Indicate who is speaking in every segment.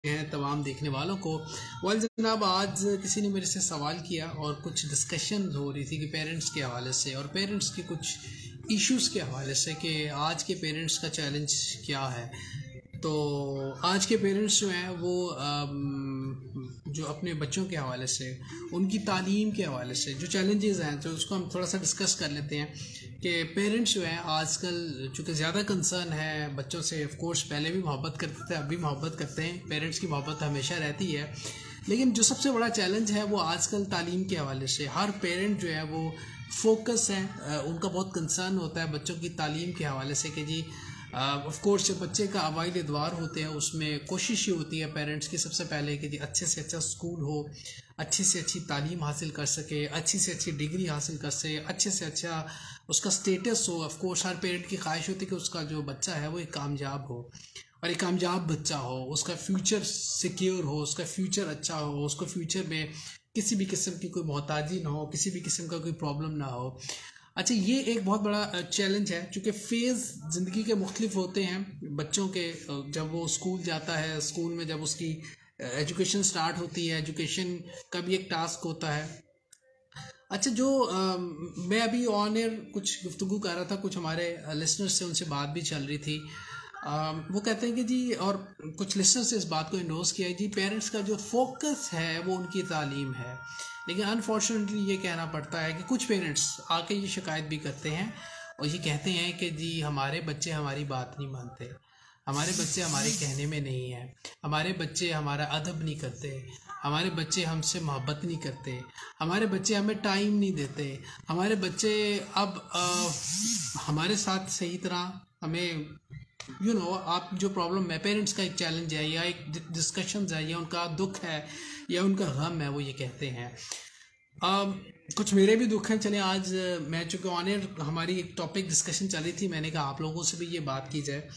Speaker 1: हैं तमाम देखने वालों को। वेल जनाब, आज किसी ने मेरे से सवाल किया और कुछ डिस्कशन हो रही थी कि पेरेंट्स के हवाले से और पेरेंट्स के कुछ इश्यूज़ के हवाले से कि आज के पेरेंट्स का चैलेंज क्या है। तो आज के पेरेंट्स जो हैं वो जो अपने बच्चों के हवाले से, उनकी तालीम के हवाले से जो चैलेंजेस हैं तो उसको हम थोड़ा सा डिस्कस कर लेते हैं कि पेरेंट्स जो हैं आजकल चूँकि ज़्यादा कंसर्न है बच्चों से। ऑफ कोर्स पहले भी मोहब्बत करते थे, अब भी मोहब्बत करते हैं, पेरेंट्स की मोहब्बत हमेशा रहती है, लेकिन जो सबसे बड़ा चैलेंज है वो आजकल तालीम के हवाले से हर पेरेंट जो है वो फोकस है, उनका बहुत कंसर्न होता है बच्चों की तालीम के हवाले से कि जी ऑफ कोर्स जब बच्चे का अवाइल एतवार होते हैं उसमें कोशिश ये होती है पेरेंट्स की सबसे पहले कि जी अच्छे से अच्छा स्कूल हो, अच्छी से अच्छी तालीम हासिल कर सके, अच्छी से अच्छी डिग्री हासिल कर सके, अच्छे से अच्छा उसका स्टेटस हो। ऑफ कोर्स हर पेरेंट की ख्वाहिश होती है कि उसका जो बच्चा है वो एक कामयाब हो और एक कामयाब बच्चा हो, उसका फ्यूचर सिक्योर हो, उसका फ्यूचर अच्छा हो, उसको फ्यूचर में किसी भी किस्म की कोई मोहताजी ना हो, किसी भी किस्म का कोई प्रॉब्लम ना हो। अच्छा, ये एक बहुत बड़ा चैलेंज है चूँकि फ़ेज़ ज़िंदगी के मुख्तलिफ होते हैं बच्चों के। जब वो स्कूल जाता है, स्कूल में जब उसकी एजुकेशन स्टार्ट होती है, एजुकेशन का भी एक टास्क होता है। अच्छा, जो मैं अभी ऑन एयर कुछ गुफ्तगू कर रहा था, कुछ हमारे लिसनर्स से उनसे बात भी चल रही थी। वो कहते हैं कि जी, और कुछ लिसनर्स से इस बात को इंडोर्स किया है जी, पेरेंट्स का जो फोकस है वो उनकी तालीम है, लेकिन अनफॉर्चुनेटली ये कहना पड़ता है कि कुछ पेरेंट्स आके ये शिकायत भी करते हैं और ये कहते हैं कि जी हमारे बच्चे हमारी बात नहीं मानते, हमारे बच्चे हमारे कहने में नहीं हैं, हमारे बच्चे हमारा अदब नहीं करते, हमारे बच्चे हमसे मोहब्बत नहीं करते, हमारे बच्चे हमें टाइम नहीं देते, हमारे बच्चे अब हमारे साथ सही तरह हमें आप जो प्रॉब्लम है पेरेंट्स का एक चैलेंज है या एक डिस्कशन है या उनका दुख है या उनका गम है, वो ये कहते हैं। कुछ मेरे भी दुख हैं। चले आज मैं चूँकि ऑन एयर हमारी एक टॉपिक डिस्कशन चल रही थी, मैंने कहा आप लोगों से भी ये बात की जाए।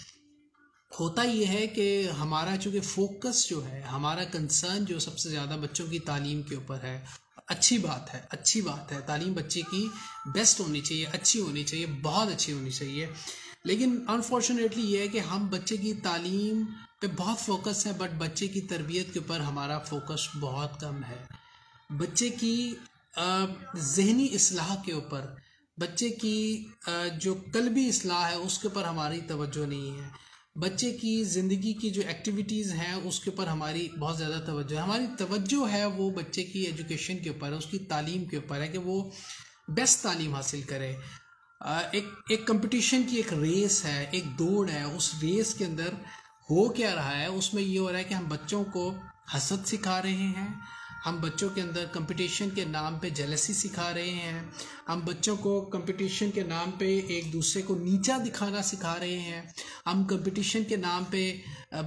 Speaker 1: होता ये है कि हमारा चूँकि फोकस जो है, हमारा कंसर्न जो सबसे ज़्यादा बच्चों की तालीम के ऊपर है। अच्छी बात है, अच्छी बात है, तालीम बच्चे की बेस्ट होनी चाहिए, अच्छी होनी चाहिए, बहुत अच्छी होनी चाहिए, लेकिन अनफॉर्चुनेटली ये है कि हम बच्चे की तालीम पे बहुत फोकस है बट बच्चे की तरबियत के ऊपर हमारा फोकस बहुत कम है। बच्चे की ज़हनी इस्लाह के ऊपर, बच्चे की जो कल्बी इस्लाह है उसके ऊपर हमारी तवज्जो नहीं है। बच्चे की ज़िंदगी की जो एक्टिविटीज़ हैं उसके ऊपर हमारी बहुत ज़्यादा तवज्जो है। हमारी तवज्जो है वो बच्चे की एजुकेशन के ऊपर है, उसकी तालीम के ऊपर है कि वो बेस्ट तालीम हासिल करे। एक कंपटीशन की एक रेस है, एक दौड़ है, उस रेस के अंदर हो क्या रहा है, उसमें ये हो रहा है कि हम बच्चों को हसद सिखा रहे हैं, हम बच्चों के अंदर कंपटीशन के नाम पे जेलसी सिखा रहे हैं, हम बच्चों को कंपटीशन के नाम पे एक दूसरे को नीचा दिखाना सिखा रहे हैं, हम कंपटीशन के नाम पे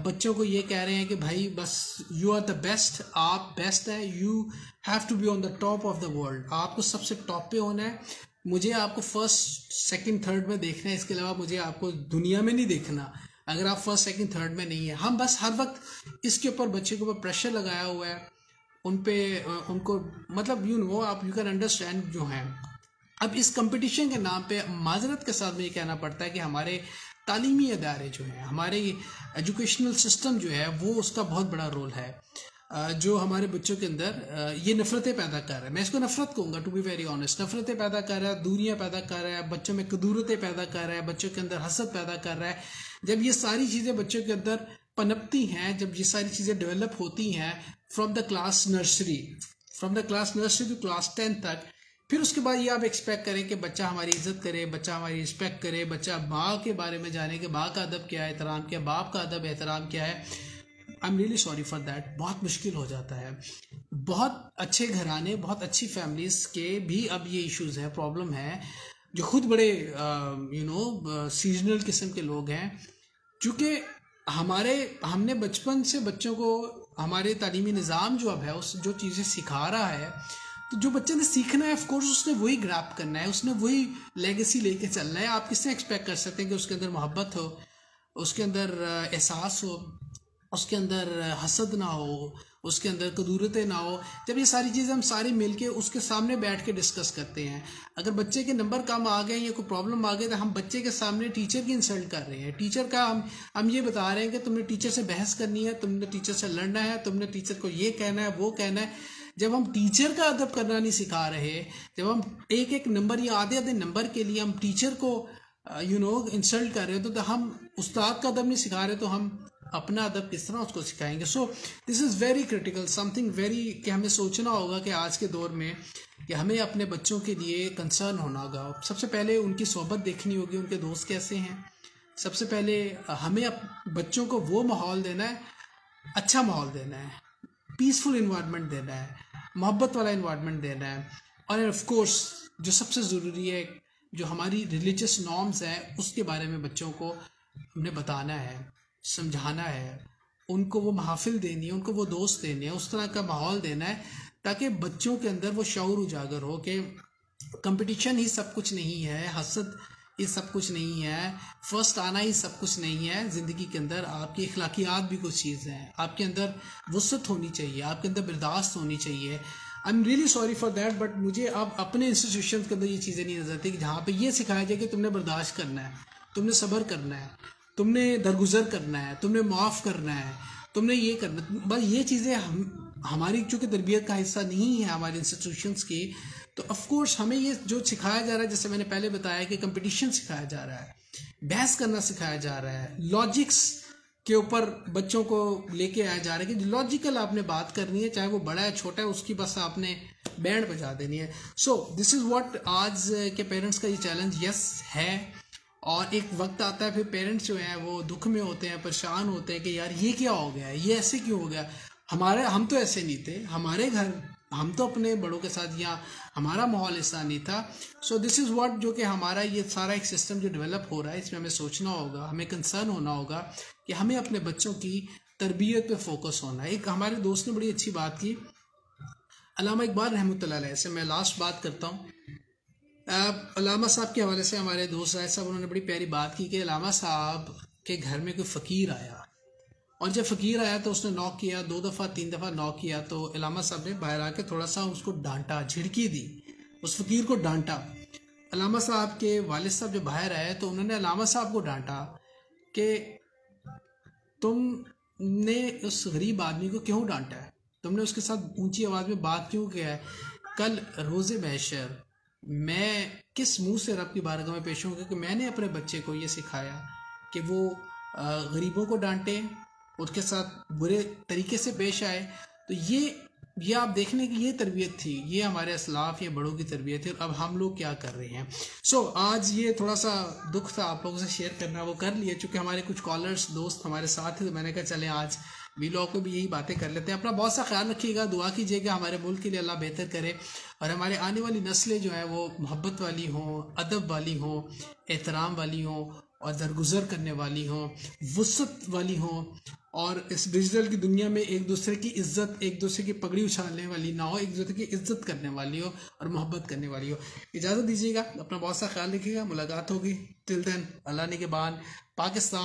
Speaker 1: बच्चों को ये कह रहे हैं कि भाई बस यू आर द बेस्ट, आप बेस्ट है, you have to be on the top of the world, आपको सबसे टॉप पे होना है, मुझे आपको फर्स्ट सेकंड थर्ड में देखना है, इसके अलावा मुझे आपको दुनिया में नहीं देखना अगर आप फर्स्ट सेकंड थर्ड में नहीं है। हम बस हर वक्त इसके ऊपर बच्चे के ऊपर प्रेशर लगाया हुआ है, उन पे उनको मतलब आप यू कैन अंडरस्टैंड जो हैं। अब इस कंपटीशन के नाम पे माजरत के साथ में ये कहना पड़ता है कि हमारे तालीमी अदारे जो हैं, हमारे एजुकेशनल सिस्टम जो है वो उसका बहुत बड़ा रोल है जो हमारे बच्चों के अंदर ये नफ़रतें पैदा कर रहा है। मैं इसको नफ़रत कहूँगा, टू बी वेरी ऑनेस्ट। नफ़रतें पैदा कर रहा है, दूरियां पैदा कर रहा है, बच्चों में कदूरतें पैदा कर रहा है, बच्चों के अंदर हसद पैदा कर रहा है। जब ये सारी चीज़ें बच्चों के अंदर पनपती हैं, जब ये सारी चीज़ें डेवलप होती हैं from the class nursery to class 10 तक, फिर उसके बाद ये आप एक्सपेक्ट करें कि बच्चा हमारी इज्जत करे, बच्चा हमारी रिस्पेक्ट करे, बच्चा माँ के बारे में जाने कि माँ का अदब क्या है, एहतराम क्या है, बाप का अदब एहतराम क्या है। I am really sorry for that. बहुत मुश्किल हो जाता है। बहुत अच्छे घराने, बहुत अच्छी फैमिलीज़ के भी अब ये इश्यूज़ हैं, प्रॉब्लम है, जो खुद बड़े सीजनल किस्म के लोग हैं। चूँकि हमने बचपन से बच्चों को हमारे तालीमी निज़ाम जो अब है उस जो चीज़ें सिखा रहा है, तो जो बच्चे ने सीखना है ऑफ कोर्स उसने वही ग्रैब करना है, उसने वही लेगेसी लेके चलना है। आप किससे एक्सपेक्ट कर सकते हैं कि उसके अंदर मोहब्बत हो, उसके अंदर एहसास हो, उसके अंदर हसद ना हो, उसके अंदर कदूरतें ना हो। जब ये सारी चीज़ें हम सारी मिलके उसके सामने बैठ के डिस्कस करते हैं, अगर बच्चे के नंबर कम आ गए या कोई प्रॉब्लम आ गई तो हम बच्चे के सामने टीचर की इंसल्ट कर रहे हैं। टीचर का हम ये बता रहे हैं कि तुमने टीचर से बहस करनी है, तुमने टीचर से लड़ना है, तुमने टीचर को ये कहना है, वो कहना है। जब हम टीचर का अदब करना नहीं सिखा रहे, जब हम एक एक नंबर या आधे आधे नंबर के लिए हम टीचर को इंसल्ट कर रहे हो, तो हम उस्ताद का अदब नहीं सिखा रहे, तो हम अपना अदब किस तरह उसको सिखाएंगे। So this is very critical, something very, कि हमें सोचना होगा कि आज के दौर में कि हमें अपने बच्चों के लिए कंसर्न होना होगा। सबसे पहले उनकी सोहबत देखनी होगी, उनके दोस्त कैसे हैं। सबसे पहले हमें बच्चों को वो माहौल देना है, अच्छा माहौल देना है, पीसफुल इन्वायरमेंट देना है, मोहब्बत वाला इन्वायरमेंट देना है। और ऑफ कोर्स जो सबसे ज़रूरी है, जो हमारी रिलीजियस नॉर्म्स हैं उसके बारे में बच्चों को हमने बताना है, समझाना है, उनको वो महफिल देनी है, उनको वो दोस्त देने हैं, उस तरह का माहौल देना है ताकि बच्चों के अंदर वो शऊर उजागर हो कि कंपटीशन ही सब कुछ नहीं है, हसद ये सब कुछ नहीं है, फर्स्ट आना ही सब कुछ नहीं है। ज़िंदगी के अंदर आपकी इखलाकियात भी कुछ चीज़ हैं, आपके अंदर वुसअत होनी चाहिए, आपके अंदर बर्दाश्त होनी चाहिए। I am really sorry for that, but मुझे अब अपने इंस्टीट्यूशन के अंदर ये चीज़ें नहीं नजर आती कि जहाँ पे ये सिखाया जाए कि तुमने बर्दाश्त करना है, तुमने सब्र करना है, तुमने दरगुजर करना है, तुमने माफ़ करना है, तुमने ये करना। बस ये चीज़ें हमारी चूँकि तरबियत का हिस्सा नहीं है हमारे इंस्टीट्यूशंस की, तो ऑफ कोर्स हमें ये जो सिखाया जा रहा है, जैसे मैंने पहले बताया कि कंपटीशन सिखाया जा रहा है, बहस करना सिखाया जा रहा है, लॉजिक्स के ऊपर बच्चों को लेके आया जा रहा है कि लॉजिकल आपने बात करनी है, चाहे वो बड़ा है छोटा है, उसकी बस आपने बैंड बजा देनी है। सो दिस इज़ व्हाट आज के पेरेंट्स का ये चैलेंज यस है। और एक वक्त आता है फिर पेरेंट्स जो हैं वो दुख में होते हैं, परेशान होते हैं कि यार ये क्या हो गया, ये ऐसे क्यों हो गया, हम तो ऐसे नहीं थे, हमारे घर हम तो अपने बड़ों के साथ, या हमारा माहौल ऐसा नहीं था। सो दिस इज़ व्हाट, जो कि हमारा ये सारा एक सिस्टम जो डेवलप हो रहा है, इसमें हमें सोचना होगा, हमें कंसर्न होना होगा कि हमें अपने बच्चों की तरबियत पे फोकस होना है। एक हमारे दोस्त ने बड़ी अच्छी बात की, अल्लामा इकबाल रहमतुल्लाह अलैह से मैं लास्ट बात करता हूँ। अल्लामा साहब के हवाले से हमारे दोस्त राय साहब, उन्होंने बड़ी प्यारी बात की कि अल्लामा साहब के घर में कोई फ़कीर आया, और जब फ़कीर आया तो उसने नॉक किया, 2 दफ़ा 3 दफ़ा नॉक किया, तो अल्लामा साहब ने बाहर आके थोड़ा सा उसको डांटा, झिड़की दी, उस फ़कीर को डांटा। अल्लामा साहब के वालिद साहब जब बाहर आए तो उन्होंने अल्लामा साहब को डांटा कि तुमने उस गरीब आदमी को क्यों डांटा है, तुमने उसके साथ ऊंची आवाज़ में बात क्यों किया है। कल रोज़े महशर मैं किस मुंह से रब की बारगाह में पेश होंगे कि मैंने अपने बच्चे को ये सिखाया कि वो गरीबों को डांटे, उसके साथ बुरे तरीके से पेश आए। तो ये आप देखने की ये तरबियत थी, ये हमारे असलाफ या बड़ों की तरबियत थी। और अब हम लोग क्या कर रहे हैं। सो आज ये थोड़ा सा दुख था आप लोगों से शेयर करना, वो कर लिया, चूँकि हमारे कुछ कॉलर्स दोस्त हमारे साथ थे, तो मैंने कहा चले आज वीलॉग में भी यही बातें कर लेते हैं। अपना बहुत सा ख्याल रखिएगा, दुआ कीजिएगा हमारे मुल्क के लिए अल्लाह बेहतर करे, और हमारे आने वाली नस्लें जो हैं वो मोहब्बत वाली हों, अदब वाली हों, एहतराम वाली हों, और दरगुजर करने वाली हों, वुसअत वाली हों, और इस डिजिटल की दुनिया में एक दूसरे की इज्जत, एक दूसरे की पगड़ी उछालने वाली ना हो, एक दूसरे की इज्जत करने वाली हो और मोहब्बत करने वाली हो। इजाज़त दीजिएगा, अपना बहुत सा ख्याल रखिएगा, मुलाकात होगी। टिल देन अल्लाह ने के बाद पाकिस्तान।